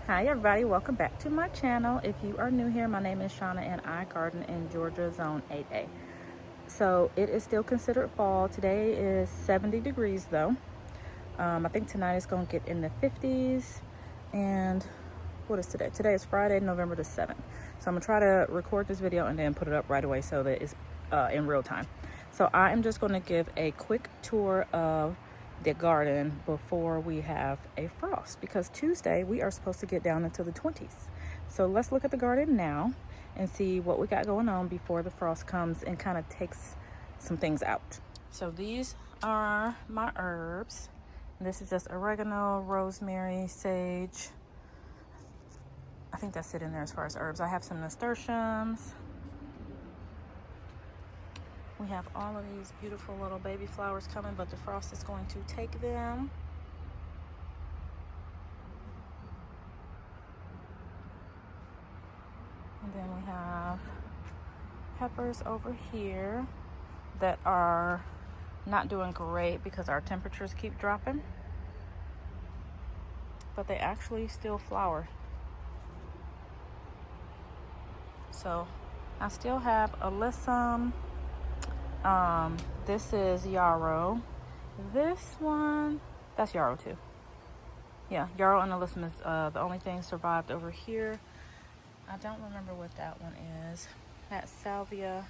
Hi everybody, welcome back to my channel. If you are new here, my name is Shauna and I garden in Georgia Zone 8A. So it is still considered fall. Today is 70 degrees though. I think tonight is going to get in the 50s. And what is today? Today is Friday, November the 7th. So I'm going to try to record this video and then put it up right away so that it's in real time. So I am just going to give a quick tour of the garden before we have a frost, because Tuesday we are supposed to get down into the 20s. So let's look at the garden now and see what we got going on before the frost comes and kind of takes some things out. So these are my herbs. This is just oregano, rosemary, sage. I think that's it in there as far as herbs. I have some nasturtiums. We have all of these beautiful little baby flowers coming, but the frost is going to take them. And then we have peppers over here that are not doing great because our temperatures keep dropping. But they actually still flower. So I still have alyssum. This is yarrow. This one, that's yarrow too. Yeah, yarrow and alyssum is the only thing survived over here. I don't remember what that one is. That's salvia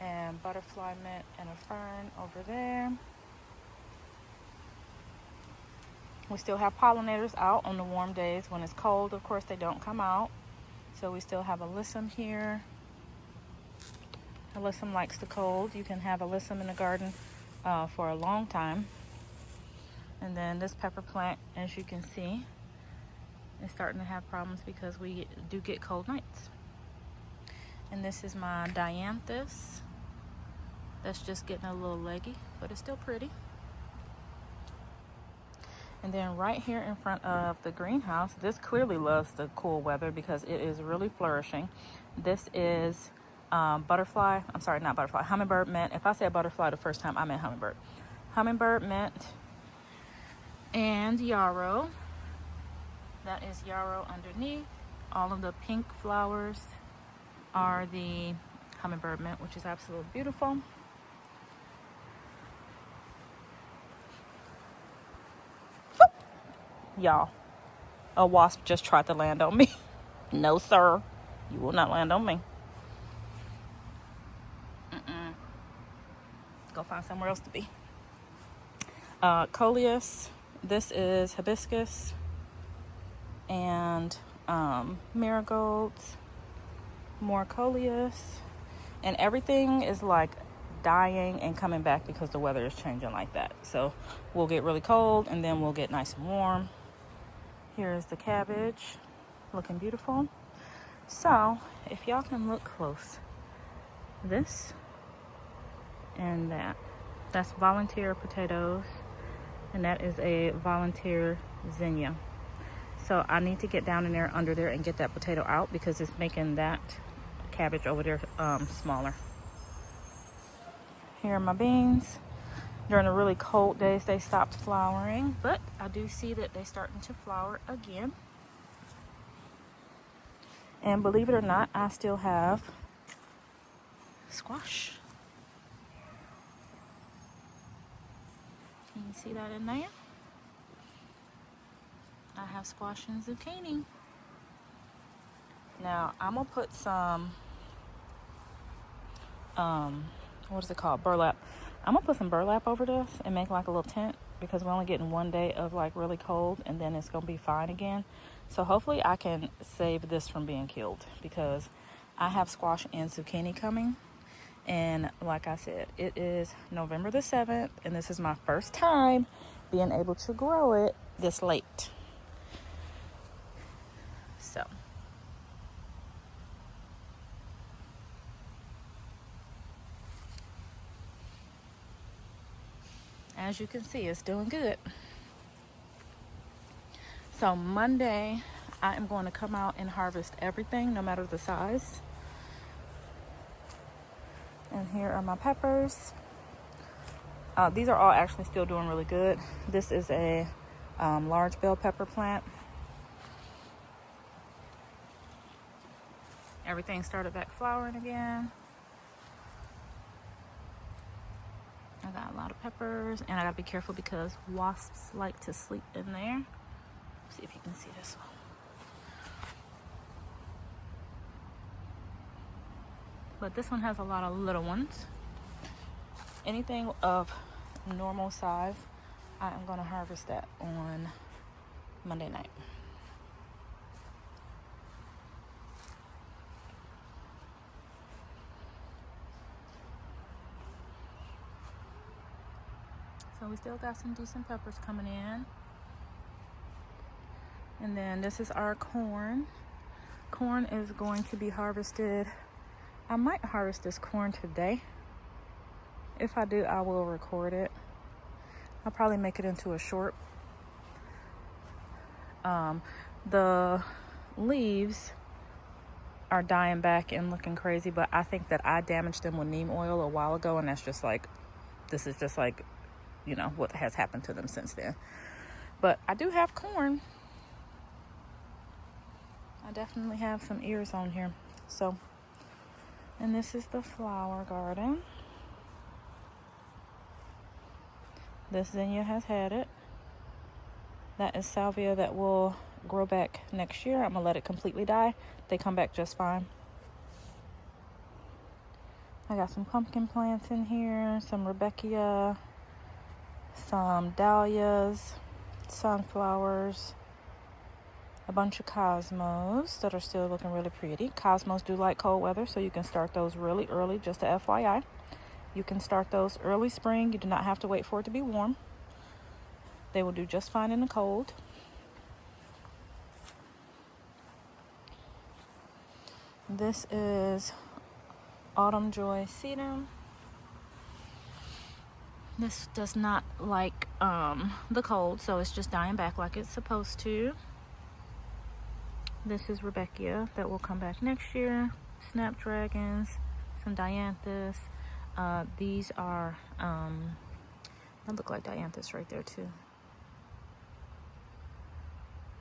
and butterfly mint and a fern over there. We still have pollinators out on the warm days. When it's cold, of course, they don't come out. So we still have alyssum here. Alyssum likes the cold. You can have alyssum in the garden for a long time. And then this pepper plant, as you can see, is starting to have problems because we do get cold nights. And this is my dianthus. That's just getting a little leggy, but it's still pretty. And then right here in front of the greenhouse, this clearly loves the cool weather because it is really flourishing. This is hummingbird mint. If I said butterfly the first time, I meant hummingbird. Hummingbird mint and yarrow. That is yarrow underneath. All of the pink flowers are the hummingbird mint, which is absolutely beautiful. Y'all, a wasp just tried to land on me. No, sir. You will not land on me. Go find somewhere else to be. Coleus. This is hibiscus and marigolds. More coleus. And everything is like dying and coming back because the weather is changing like that. So we'll get really cold and then we'll get nice and warm. Here's the cabbage, looking beautiful. So if y'all can look close, this and that's volunteer potatoes, and that is a volunteer zinnia. So I need to get down in there under there and get that potato out because it's making that cabbage over there smaller. Here are my beans. During the really cold days, they stopped flowering, but I do see that they're starting to flower again. And believe it or not, I still have squash. Can you see that in there? I have squash and zucchini. Now, I'm gonna put some, what is it called? Burlap. I'm gonna put some burlap over this and make like a little tent because we're only getting one day of like really cold and then it's gonna be fine again. So hopefully I can save this from being killed because I have squash and zucchini coming. And like I said, it is November the 7th and this is my first time being able to grow it this late. So as you can see, it's doing good. So Monday, I am going to come out and harvest everything, no matter the size. And here are my peppers. These are all actually still doing really good. This is a large bell pepper plant. Everything started back flowering again. I got a lot of peppers, and I gotta be careful because wasps like to sleep in there. Let's see if you can see this one. But this one has a lot of little ones. Anything of normal size, I am gonna harvest that on Monday night. So we still got some decent peppers coming in. And then this is our corn. Corn is going to be harvested. I might harvest this corn today. If I do, I will record it. I'll probably make it into a short. The leaves are dying back and looking crazy, but I think that I damaged them with neem oil a while ago, and that's just like, this is just like, you know, what has happened to them since then. But I do have corn. I definitely have some ears on here. So, and this is the flower garden. This zinnia has had it. That is salvia that will grow back next year. I'm gonna let it completely die. They come back just fine. I got some pumpkin plants in here, some Rebecca, some dahlias, sunflowers, a bunch of cosmos that are still looking really pretty. Cosmos do like cold weather, so you can start those really early, just a FYI. You can start those early spring. You do not have to wait for it to be warm. They will do just fine in the cold. This is Autumn Joy Sedum. This does not like the cold, so it's just dying back like it's supposed to. This is Rebecca that will come back next year. Snapdragons, some dianthus. These are, that look like dianthus right there too.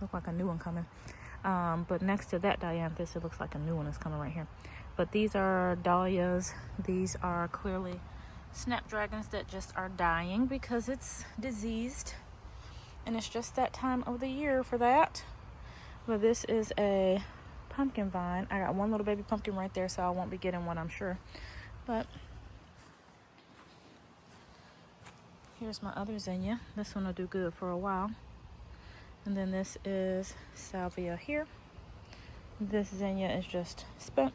Look like a new one coming. But next to that dianthus, it looks like a new one is coming right here. But these are dahlias. These are clearly snapdragons that just are dying because it's diseased. And it's just that time of the year for that. But this is a pumpkin vine. I got one little baby pumpkin right there, so I won't be getting one, I'm sure. But here's my other zinnia. This one will do good for a while. And then this is salvia here. This zinnia is just spent.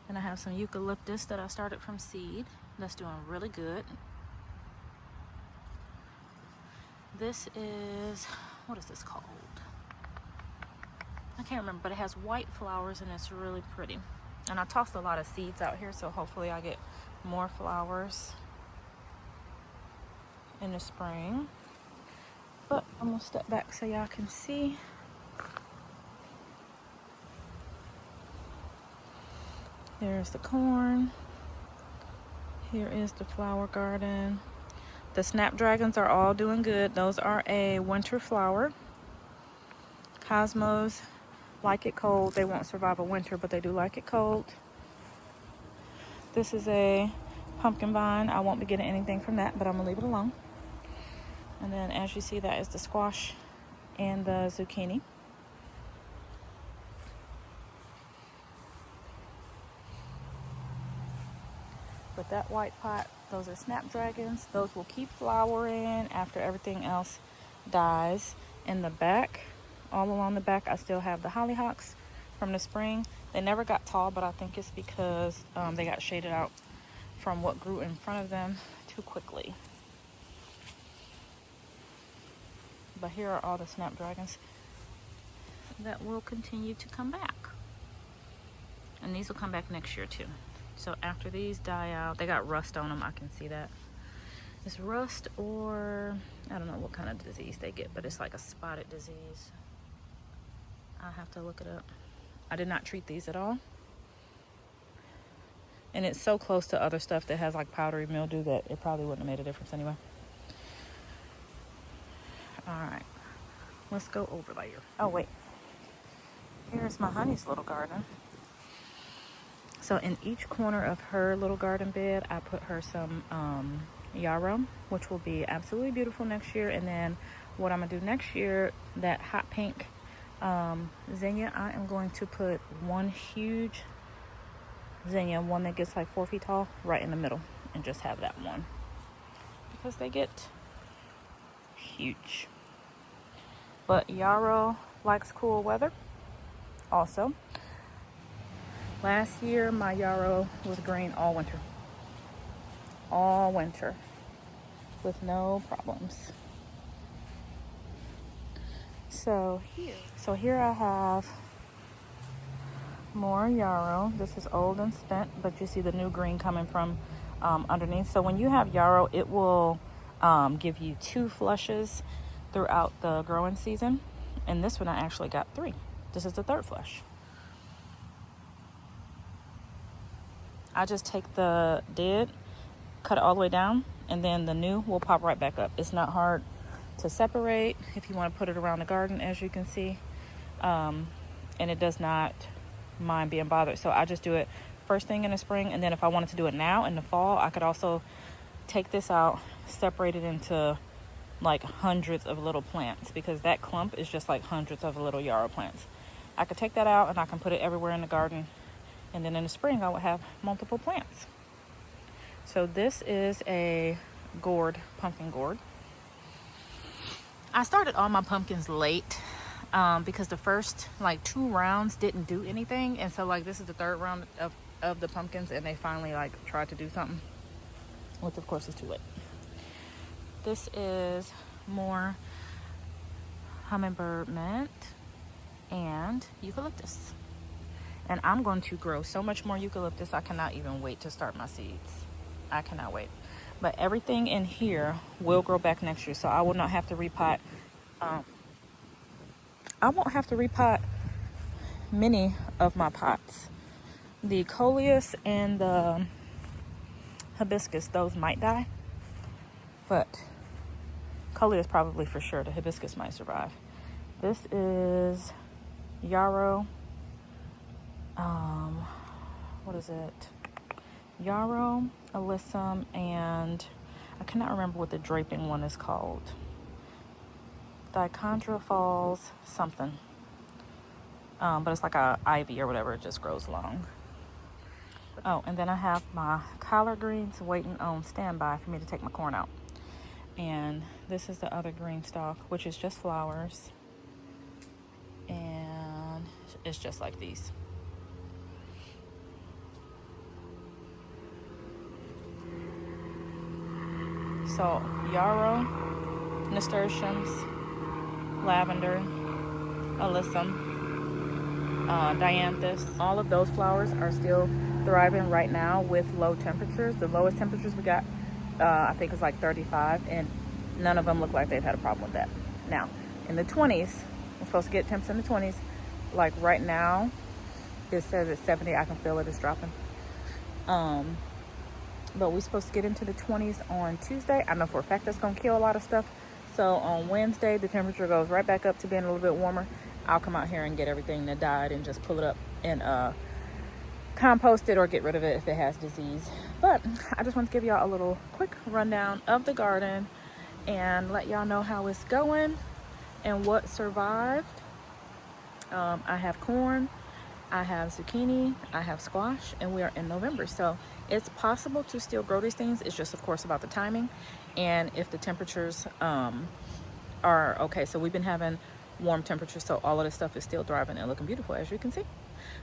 And I have some eucalyptus that I started from seed. That's doing really good. This is, what is this called? I can't remember, but it has white flowers and it's really pretty. And I tossed a lot of seeds out here, so hopefully I get more flowers in the spring. But I'm gonna step back so y'all can see. There's the corn. Here is the flower garden. The snapdragons are all doing good. Those are a winter flower. Cosmos like it cold. They won't survive a winter, but they do like it cold. This is a pumpkin vine. I won't be getting anything from that, but I'm gonna leave it alone. And then as you see, that is the squash and the zucchini. But that white pot, those are snapdragons. Those will keep flowering after everything else dies. In the back, all along the back, I still have the hollyhocks from the spring. They never got tall, but I think it's because they got shaded out from what grew in front of them too quickly. But here are all the snapdragons that will continue to come back. And these will come back next year too. So after these die out, they got rust on them, I can see that. It's rust, or I don't know what kind of disease they get, but it's like a spotted disease. I'll have to look it up. I did not treat these at all. And it's so close to other stuff that has like powdery mildew that it probably wouldn't have made a difference anyway. All right, let's go over layer. Oh wait, Here's my honey's little garden. So in each corner of her little garden bed, I put her some yarrow, which will be absolutely beautiful next year. And then what I'm gonna do next year, that hot pink zinnia, I am going to put one huge zinnia, one that gets like 4 feet tall, right in the middle, and just have that one because they get huge. But yarrow likes cool weather also. Last year my yarrow was green all winter with no problems. So here I have more yarrow. This is old and spent, but you see the new green coming from underneath. So when you have yarrow, it will give you 2 flushes throughout the growing season. And this one I actually got 3. This is the 3rd flush. I just take the dead, cut it all the way down, and then the new will pop right back up. It's not hard to separate if you want to put it around the garden, as you can see. And it does not mind being bothered. So I just do it first thing in the spring, and then if I wanted to do it now in the fall, I could also take this out, separate it into like hundreds of little plants, because that clump is just like hundreds of little yarrow plants. I could take that out and I can put it everywhere in the garden, and then in the spring I would have multiple plants. So this is a gourd, pumpkin gourd. I started all my pumpkins late because the first like 2 rounds didn't do anything, and so like this is the 3rd round of the pumpkins, and they finally like tried to do something, which of course is too late. This is more hummingbird mint and eucalyptus. And I'm going to grow so much more eucalyptus. I cannot even wait to start my seeds. I cannot wait. But everything in here will grow back next year, so I will not have to repot. I won't have to repot many of my pots. The coleus and the hibiscus, those might die. But coleus probably for sure. The hibiscus might survive. This is yarrow. What is it? Yarrow, alyssum, and I cannot remember what the draping one is called. Dichondra falls something. But it's like a ivy or whatever. It just grows long. Oh, and then I have my collard greens waiting on standby for me to take my corn out. And this is the other green stalk, which is just flowers. And it's just like these. So yarrow, nasturtiums, lavender, alyssum, dianthus. All of those flowers are still thriving right now with low temperatures. The lowest temperatures we got, I think, is like 35, and none of them look like they've had a problem with that. Now, in the 20s, we're supposed to get temps in the 20s. Like right now, it says it's 70. I can feel it. It's dropping. But we're supposed to get into the 20s on Tuesday. I know for a fact that's going to kill a lot of stuff. So on Wednesday, the temperature goes right back up to being a little bit warmer. I'll come out here and get everything that died and just pull it up and compost it or get rid of it if it has disease. But I just want to give y'all a little quick rundown of the garden and let y'all know how it's going and what survived. I have corn, I have zucchini, I have squash, and we are in November. So it's possible to still grow these things. It's just, of course, about the timing and if the temperatures are okay. So we've been having warm temperatures, so all of this stuff is still thriving and looking beautiful, as you can see.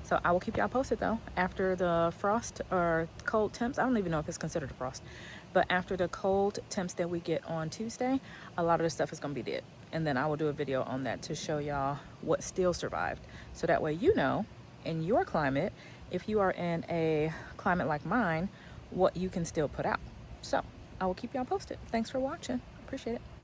So I will keep y'all posted though after the frost or cold temps. I don't even know if it's considered a frost, but after the cold temps that we get on Tuesday, a lot of this stuff is going to be dead, and then I will do a video on that to show y'all what still survived, so that way you know in your climate, if you are in a climate like mine, what you can still put out. So I will keep y'all posted. Thanks for watching. Appreciate it.